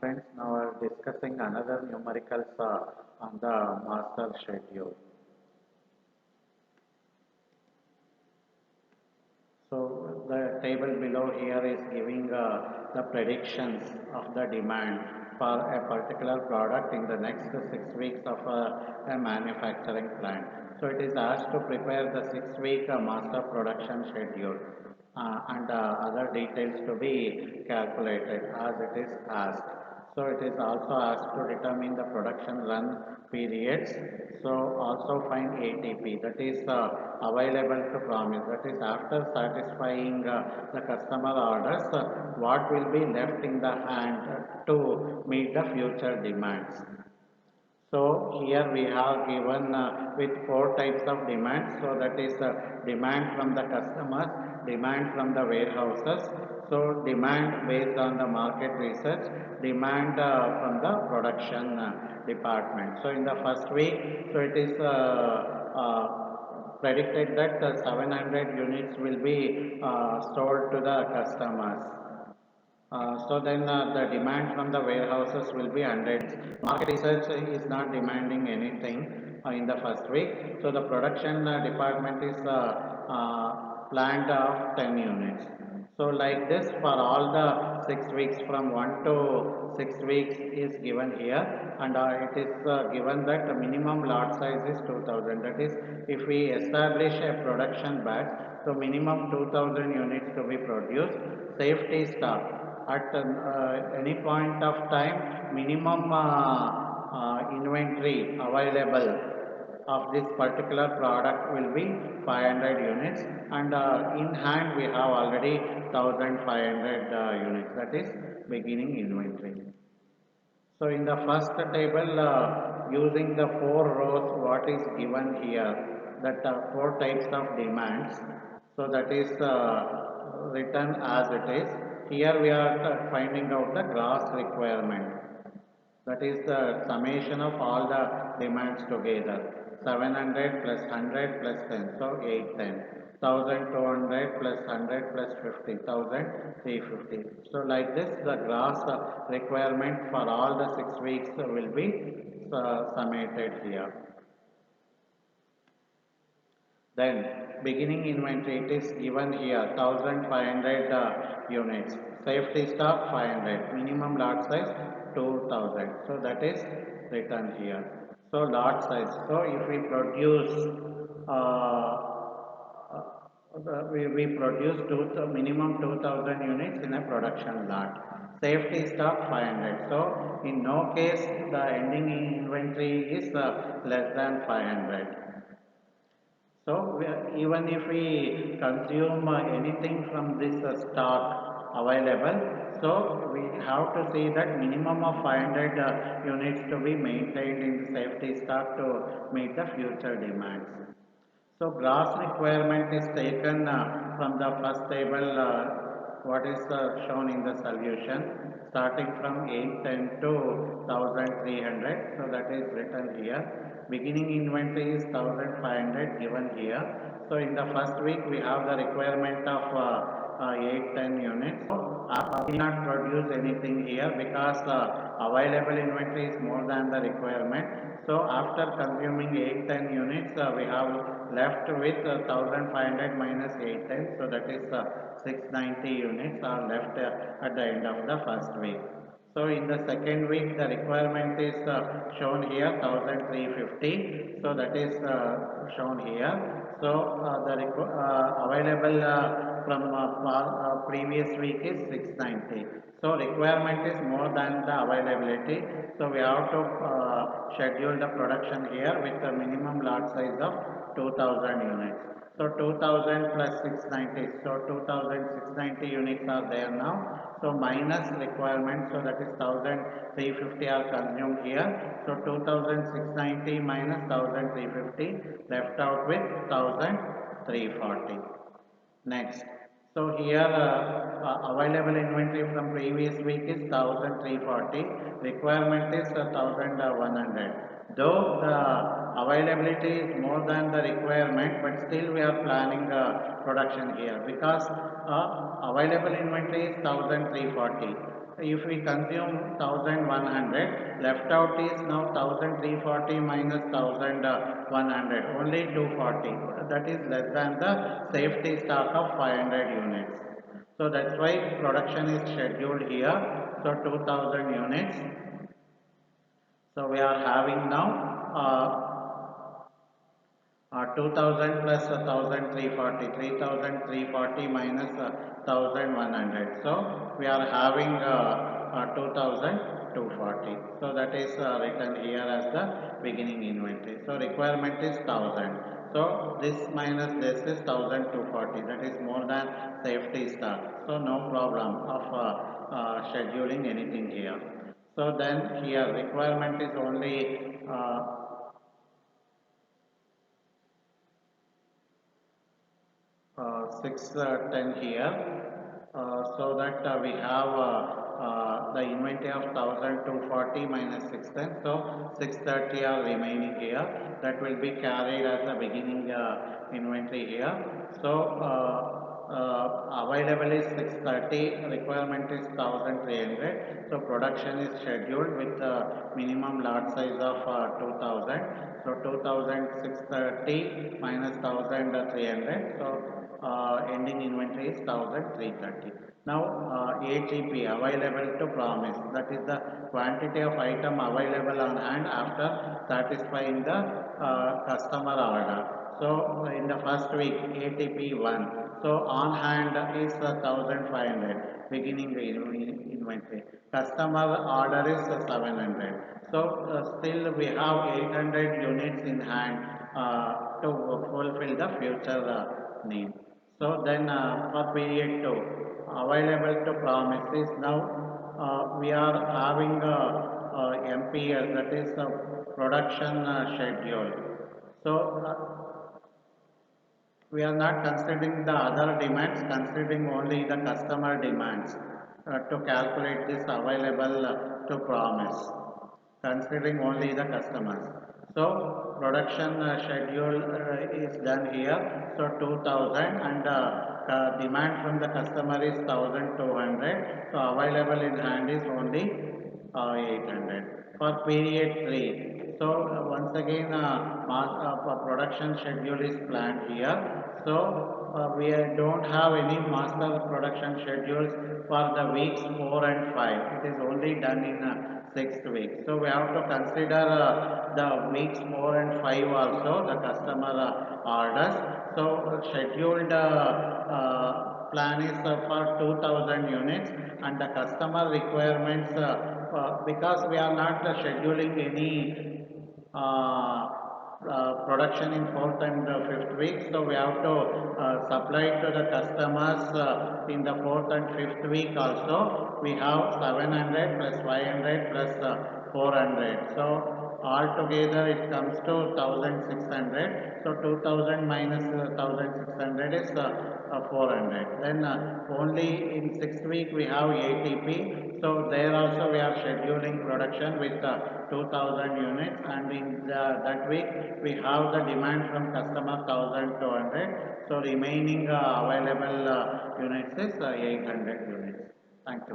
Friends, now we are discussing another numericals on the master schedule. So the table below here is giving the predictions of the demand for a particular product in the next 6 weeks of a manufacturing plant. So it is asked to prepare the 6 week master production schedule and other details to be calculated as it is asked. So it is also asked to determine the production run periods. So also find ATP, that is available to promise, that is after satisfying the customer orders, what will be left in the hand to meet the future demands. So here we have given with four types of demands. So that is demand from the customers, demand from the warehouses, so demand based on the market research, demand from the production department. So in the first week, so it is predicted that 700 units will be sold to the customers. So then the demand from the warehouses will be 100. Market research is not demanding anything in the first week. So the production department is planned of 10 units. So like this for all the 6 weeks from 1 to 6 weeks is given here, and it is given that the minimum lot size is 2000. That is, if we establish a production batch, so minimum 2000 units to be produced. Safety stock at any point of time, minimum inventory available of this particular product will be 500 units, and in hand we have already 1500 units, that is beginning inventory. So in the first table, using the four rows, what is given here, that four types of demands. So that is written as it is. Here we are finding out the gross requirement. That is the summation of all the demands together. 700 plus 100 plus 10, so 810. 1200 plus 100 plus 50, 1350. So like this, the gross requirement for all the 6 weeks will be summated here. Then beginning inventory, it is given here 1500 units. Safety stock 500. Minimum lot size 2000. So that is written here. So lot size. So if we produce we produce minimum 2000 units in a production lot. Safety stock 500. So in no case the ending inventory is less than 500. So even if we consume anything from this stock available, so we have to see that minimum of 500 units to be maintained in the safety stock to meet the future demands. So gross requirement is taken from the first table, what is shown in the solution, starting from 810 to 1300. So that is written here. Beginning inventory is 1500 given here. So in the first week we have the requirement of 810 units. So we not produce anything here because available inventory is more than the requirement. So after consuming 810 units, we have left with 1500 minus 810. So that is 690 units are left at the end of the first week. So in the second week, the requirement is shown here 1350. So that is shown here. So the available from previous week is 690. So requirement is more than the availability. So we have to schedule the production here with the minimum lot size of 2000 units. So 2000 plus 690, so 2690 units are there now. So minus requirement, so that is 1350 are consumed here. So 2690 minus 1350, left out with 1340. Next. So here available inventory from previous week is 1340, requirement is 1100. Though the availability is more than the requirement, but still we are planning production here because available inventory is 1340. if we consume 1100, left out is now 1340 minus 1100, only 240. That is less than the safety stock of 500 units. So that's why production is scheduled here. So 2000 units. So we are having now 2000 plus 1340, 3340 minus 1100. So we are having 2240. So that is written here as the beginning inventory. So requirement is 1000. So this minus this is 1240. That is more than safety stock. So no problem of scheduling anything here. So then here requirement is only 610 here, so that we have the inventory of 1240 minus 610, so 630 are remaining here. That will be carried as the beginning inventory here. So available is 630, requirement is 1300. So production is scheduled with the minimum lot size of 2000. So 2630 minus 1300. So ending inventory is 1330. Now ATP, available to promise, that is the quantity of item available on hand after satisfying the customer order. So in the first week ATP 1, so on hand is 1500 beginning inventory. Customer order is 700. So still we have 800 units in hand to fulfill the future need. So then for period 2, available to promise is now we are having MPS, that is production schedule. So we are not considering the other demands, considering only the customer demands to calculate this available to promise, considering only the customers. So production schedule is done here. So 2000 and demand from the customer is 1200. So available in hand is only 800 for period 3. So once again production schedule is planned here. So we don't have any master production schedules for the weeks 4 and 5. It is only done in 6th week. So we have to consider the weeks 4 and 5 also, the customer orders. So scheduled plan is for 2000 units, and the customer requirements because we are not scheduling any production in 4th and 5th week, so we have to supply to the customers in the 4th and 5th week also. We have 700 plus 500 plus 400. So altogether it comes to 1600. So 2000 minus 1600 is 400. Then only in 6th week we have ATP. So there also we are scheduling production with 2000 units, and in that week we have the demand from customer 1200. So remaining available units is 800 units. Thank you.